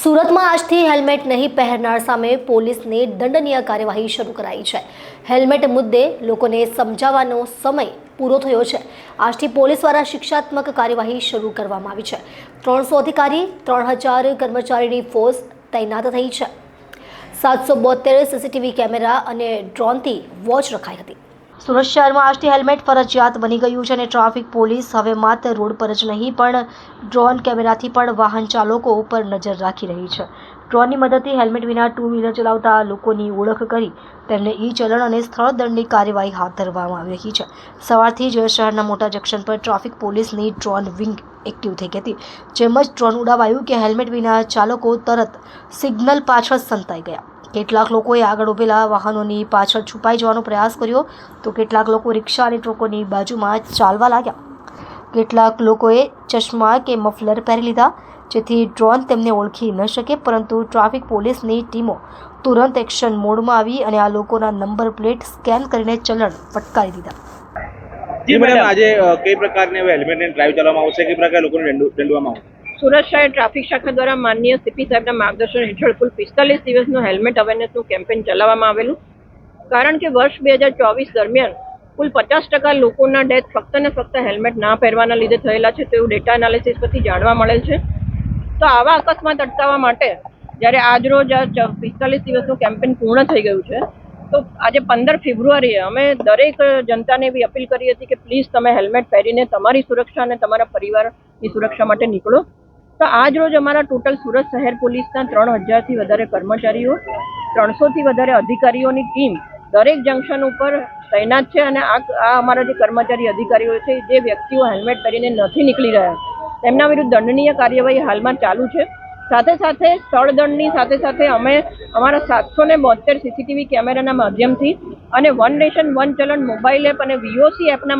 સુરતમાં આજથી હેલ્મેટ નહીં પહેરનાર સામે પોલીસની દંડનીય કાર્યવાહી શરૂ કરાઈ છે। હેલ્મેટ મુદ્દે લોકોને સમજાવવાનો સમય પૂરો થયો છે। આજથી પોલીસ દ્વારા શિક્ષાત્મક કાર્યવાહી શરૂ કરવામાં આવી છે। 300 અધિકારી 3000 કર્મચારીની ફોર્સ તૈનાત થઈ છે। 772 સીસીટીવી કેમેરા અને ડ્રોનથી વોચ રખાઈ હતી। સુરત શહેરમાં આજથી હેલ્મેટ ફરજિયાત બની ગયું છે અને ટ્રાફિક પોલીસ હવે માત્ર રોડ પર જ નહીં પણ ડ્રોન કેમેરાથી પણ વાહન ચાલકો ઉપર નજર રાખી રહી છે। ડ્રોનની મદદથી હેલ્મેટ વિના ટુ વ્હીલર ચલાવતા લોકોની ઓળખ કરી તેમને ઈ ચલણ અને સ્થળ દંડની કાર્યવાહી હાથ ધરવામાં આવી રહી છે। સવારથી જ શહેરના મોટા જંકશન પર ટ્રાફિક પોલીસની ડ્રોન વિંગ એક્ટિવ થઈ ગઈ હતી। જેમ જ ડ્રોન ઉડાવાયું કે હેલ્મેટ વિના ચાલકો તરત સિગ્નલ પાછળ સંતાઈ ગયા। કેટલાક લોકોએ આગળ ઉભેલા વાહનોની પાછળ છુપાઈ જવાનો પ્રયાસ કર્યો તો કેટલાક લોકો રિક્ષા અને ટ્રકોની બાજુમાં ચાલવા લાગ્યા। કેટલાક લોકોએ ચશ્મા કે મફલર પહેરી લીધા જેથી ડ્રોન તેમને ઓળખી ન શકે, પરંતુ ટ્રાફિક પોલીસની ટીમો તુરંત એક્શન મોડમાં આવી અને આ લોકોના નંબર પ્લેટ સ્કેન કરીને ચલણ ફટકારી દીધા। જી મેડમ, આજે કઈ પ્રકારની હેલ્મેટની ડ્રાઈવ ચલાવવામાં આવશે, કઈ પ્રકારે લોકોને દંડવામાં આવશે? સુરત શહેર ટ્રાફિક શાખા દ્વારા માનનીય સીપી સાહેબના માર્ગદર્શન હેઠળ કુલ 45 દિવસનું હેલ્મેટ અવેરનેસનું કેમ્પેઇન ચલાવવામાં આવેલું। કારણ કે વર્ષ 2024 દરમિયાન કુલ 50% લોકોના ડેથ ફક્ત ને ફક્ત હેલ્મેટ ના પહેરવાના લીધે થયેલા છે તેવું ડેટા એનાલિસિસ પરથી જાણવા મળેલ છે। તો આવા અકસ્માત અટકાવવા માટે જ્યારે આજરોજ 45 દિવસનું કેમ્પેઇન પૂર્ણ થઈ ગયું છે, તો આજે 15 ફેબ્રુઆરીએ અમે દરેક જનતાને એવી અપીલ કરી હતી કે પ્લીઝ તમે હેલ્મેટ પહેરીને તમારી સુરક્ષા અને તમારા પરિવારની સુરક્ષા માટે નીકળો। તો આજ રોજ અમારા ટોટલ સુરત શહેર પોલીસના 3000થી વધારે કર્મચારીઓ, 300થી વધારે અધિકારીઓની ટીમ દરેક જંકશન ઉપર તૈનાત છે અને આ અમારા જે કર્મચારી અધિકારીઓ છે, જે વ્યક્તિઓ હેલ્મેટ પહેરીને નથી નીકળી રહ્યા તેમના વિરુદ્ધ દંડનીય કાર્યવાહી હાલમાં ચાલુ છે। સાથે સાથે સ્થળ દંડની સાથે સાથે અમે અમારા 772 સીસીટીવી કેમેરાના માધ્યમથી અને વન નેશન વન ચલણ મોબાઈલ એપ અને VOC એપના